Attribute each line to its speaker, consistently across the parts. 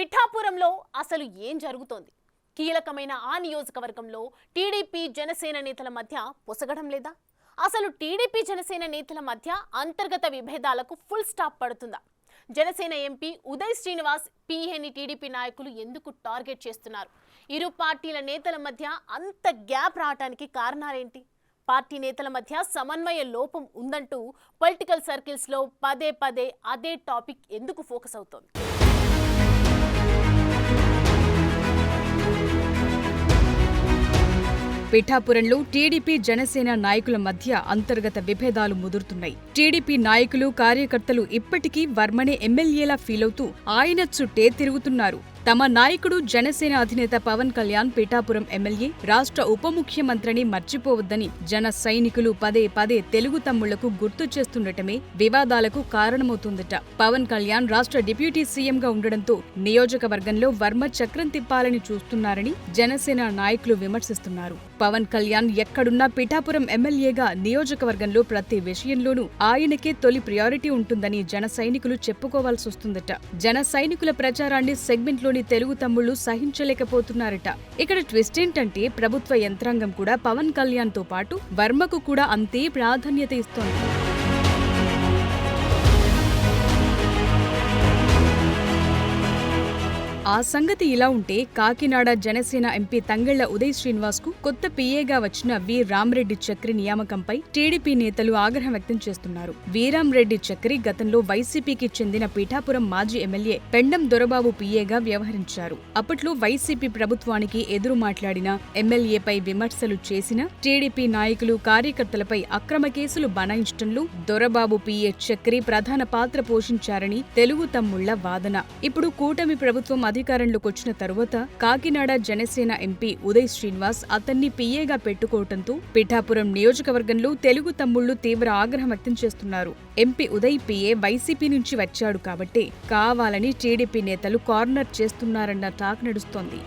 Speaker 1: పిఠాపురంలో అసలు ఏం జరుగుతోంది? కీలకమైన ఆ నియోజకవర్గంలో టీడీపీ జనసేన నేతల మధ్య పొసగడం లేదా? అసలు టీడీపీ జనసేన నేతల మధ్య అంతర్గత విభేదాలకు ఫుల్ స్టాప్ పడుతుందా? జనసేన ఎంపీ ఉదయ్ శ్రీనివాస్ పీఏని టీడీపీ నాయకులు ఎందుకు టార్గెట్ చేస్తున్నారు? ఇరు పార్టీల నేతల మధ్య అంత గ్యాప్ రావడానికి కారణాలేంటి? పార్టీ నేతల మధ్య సమన్వయ లోపం ఉందంటూ పొలిటికల్ సర్కిల్స్ లో పదే పదే అదే టాపిక్ ఎందుకు ఫోకస్ అవుతోంది?
Speaker 2: పిఠాపురంలో టీడీపీ జనసేన నాయకుల మధ్య అంతర్గత విభేదాలు ముదురుతున్నాయి. టీడీపీ నాయకులు కార్యకర్తలు ఇప్పటికీ వర్మనే ఎమ్మెల్యేలా ఫీలవుతూ ఆయన చుట్టే తిరుగుతున్నారు. తమ నాయకుడు జనసేన అధినేత పవన్ కళ్యాణ్ పిఠాపురం ఎమ్మెల్యే, రాష్ట్ర ఉప ముఖ్యమంత్రిని మర్చిపోవద్దని జన సైనికులు పదే పదే తెలుగు తమ్ముళ్లకు గుర్తు చేస్తుండటమే వివాదాలకు కారణమవుతుందట. పవన్ కళ్యాణ్ రాష్ట్ర డిప్యూటీ సీఎంగా ఉండడంతో నియోజకవర్గంలో వర్మ చక్రం తిప్పాలని చూస్తున్నారని జనసేన నాయకులు విమర్శిస్తున్నారు. పవన్ కళ్యాణ్ ఎక్కడున్నా పిఠాపురం ఎమ్మెల్యేగా నియోజకవర్గంలో ప్రతి విషయంలోనూ ఆయనకే తొలి ప్రయారిటీ ఉంటుందని జన సైనికులు చెప్పుకోవాల్సొస్తుందట. జన సైనికుల ప్రచారాన్ని సెగ్మెంట్లో తెలుగు తమ్ముళ్లు సహించలేకపోతున్నారట. ఇక్కడ ట్విస్ట్ ఏంటంటే ప్రభుత్వ యంత్రాంగం కూడా పవన్ కళ్యాణ్ తో పాటు వర్మకు కూడా అంతే ప్రాధాన్యత ఇస్తోంది. ఆ సంగతి ఇలా ఉంటే కాకినాడ జనసేన ఎంపీ తంగళ్ల ఉదయ్ శ్రీనివాస్ కు కొత్త పీఏగా వచ్చిన వి రామరెడ్డి చక్రి నియామకంపై టీడీపీ నేతలు ఆగ్రహం వ్యక్తం చేస్తున్నారు. వీరాంరెడ్డి చక్రి గతంలో వైసీపీకి చెందిన పిఠాపురం మాజీ ఎమ్మెల్యే పెండం దొరబాబు పీఏగా వ్యవహరించారు. అప్పట్లో వైసీపీ ప్రభుత్వానికి ఎదురు మాట్లాడిన, ఎమ్మెల్యేపై విమర్శలు చేసిన టీడీపీ నాయకులు, కార్యకర్తలపై అక్రమ కేసులు బనాయించడంలో దొరబాబు పీఏ చక్రి ప్రధాన పాత్ర పోషించారని తెలుగు తమ్ముళ్ల వాదన. ఇప్పుడు కూటమి ప్రభుత్వం అధికారంలోకి వచ్చిన తరువాత కాకినాడ జనసేన ఎంపీ ఉదయ్ శ్రీనివాస్ అతన్ని పీఏగా పెట్టుకోవడంతో పిఠాపురం నియోజకవర్గంలో తెలుగు తమ్ముళ్లు తీవ్ర ఆగ్రహం వ్యక్తం చేస్తున్నారు. ఎంపీ ఉదయ్ పీఏ వైసీపీ నుంచి వచ్చాడు కాబట్టి కావాలని టీడీపీ నేతలు కార్నర్ చేస్తున్నారన్న టాక్ నడుస్తోంది.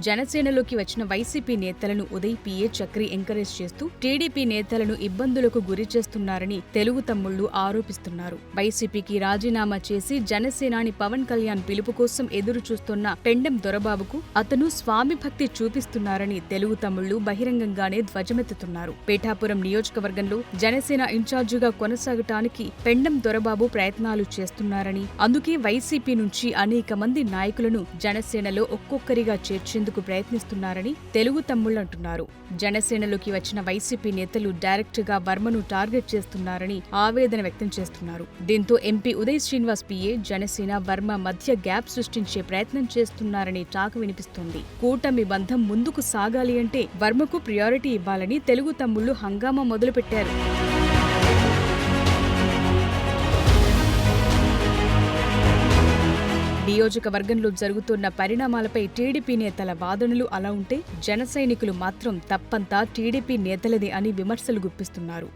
Speaker 2: జనసేనలోకి వచ్చిన వైసీపీ నేతలను ఉదయ్ పీఏ చక్రి ఎంకరేజ్ చేస్తూ టీడీపీ నేతలను ఇబ్బందులకు గురి చేస్తున్నారని తెలుగు తమ్ముళ్లు ఆరోపిస్తున్నారు. వైసీపీకి రాజీనామా చేసి జనసేనాని పవన్ కళ్యాణ్ పిలుపు కోసం ఎదురు చూస్తున్న పెండెం దొరబాబుకు అతను స్వామి భక్తి చూపిస్తున్నారని తెలుగు తమ్ముళ్లు బహిరంగంగానే ధ్వజమెత్తుతున్నారు. పిఠాపురం నియోజకవర్గంలో జనసేన ఇన్ఛార్జిగా కొనసాగటానికి పెండెం దొరబాబు ప్రయత్నాలు చేస్తున్నారని, అందుకే వైసీపీ నుంచి అనేక మంది నాయకులను జనసేనలో ఒక్కొక్కరిగా చేర్చేందుకు ప్రయత్నిస్తున్నారని తెలుగు తమ్ముళ్లు అంటున్నారు. జనసేనలోకి వచ్చిన వైసీపీ నేతలు డైరెక్ట్ గా వర్మను టార్గెట్ చేస్తున్నారని ఆవేదన వ్యక్తం చేస్తున్నారు. దీంతో ఎంపీ ఉదయ్ శ్రీనివాస్ పీఏ జనసేన వర్మ మధ్య గ్యాప్ సృష్టించే ప్రయత్నం చేస్తున్నారని టాక్ వినిపిస్తోంది. కూటమి బంధం ముందుకు సాగాలి అంటే వర్మకు ప్రియారిటీ ఇవ్వాలని తెలుగు తమ్ముళ్లు హంగామా మొదలుపెట్టారు. నియోజకవర్గంలో జరుగుతున్న పరిణామాలపై టీడీపీ నేతల వాదనలు అలా ఉంటే జన సైనికులు మాత్రం తప్పంతా టీడీపీ నేతలదే అని విమర్శలు గుప్పిస్తున్నారు.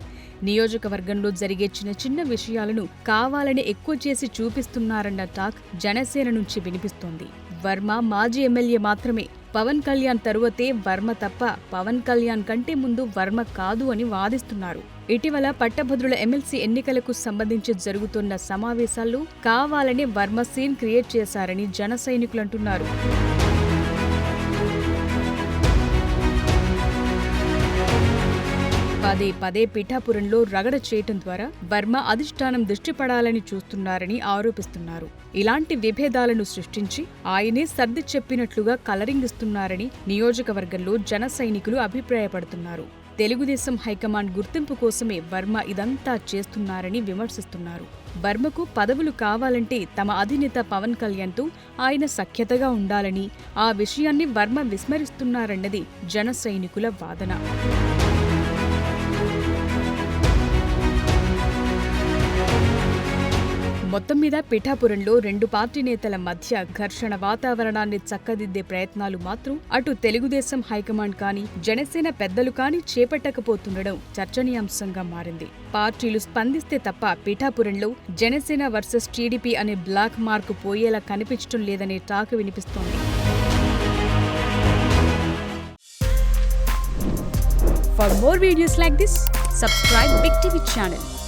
Speaker 2: నియోజకవర్గంలో జరిగే చిన్న చిన్న విషయాలను కావాలని ఎక్కువ చేసి చూపిస్తున్నారన్న టాక్ జనసేన నుంచి వినిపిస్తోంది. వర్మ మాజీ ఎమ్మెల్యే మాత్రమే, పవన్ కళ్యాణ్ తరువాతే వర్మ తప్ప పవన్ కళ్యాణ్ కంటే ముందు వర్మ కాదు అని వాదిస్తున్నారు. ఇటీవల పట్టభద్రుల ఎమ్మెల్సీ ఎన్నికలకు సంబంధించి జరుగుతున్న సమావేశాల్లో కావాలనే వర్మ సీన్ క్రియేట్ చేశారని జన సైనికులు అంటున్నారు. పదే పదే పిఠాపురంలో రగడ చేయటం ద్వారా వర్మ అధిష్టానం దృష్టి పడాలని చూస్తున్నారని ఆరోపిస్తున్నారు. ఇలాంటి విభేదాలను సృష్టించి ఆయనే సర్ది చెప్పినట్లుగా కలరింగ్ ఇస్తున్నారని నియోజకవర్గంలో జన సైనికులు అభిప్రాయపడుతున్నారు. తెలుగుదేశం హైకమాండ్ గుర్తింపు కోసమే వర్మ ఇదంతా చేస్తున్నారని విమర్శిస్తున్నారు. వర్మకు పదవులు కావాలంటే తమ అధినేత పవన్ కళ్యాణ్తో ఆయన సఖ్యతగా ఉండాలని, ఆ విషయాన్ని వర్మ విస్మరిస్తున్నారన్నది జన సైనికుల వాదన. మొత్తం మీద పిఠాపురంలో రెండు పార్టీ నేతల మధ్య ఘర్షణ వాతావరణాన్ని చక్కదిద్దే ప్రయత్నాలు మాత్రం అటు తెలుగుదేశం హైకమాండ్ కానీ జనసేన పెద్దలు కానీ చేపట్టకపోతుండడం చర్చనీయాంశంగా మారింది. పార్టీలు స్పందిస్తే తప్ప పిఠాపురంలో జనసేన వర్సెస్ టీడీపీ అనే బ్లాక్ మార్క్ పోయేలా కనిపించడం లేదనే టాక్ వినిపిస్తోంది. For more videos like this, subscribe Big TV channel.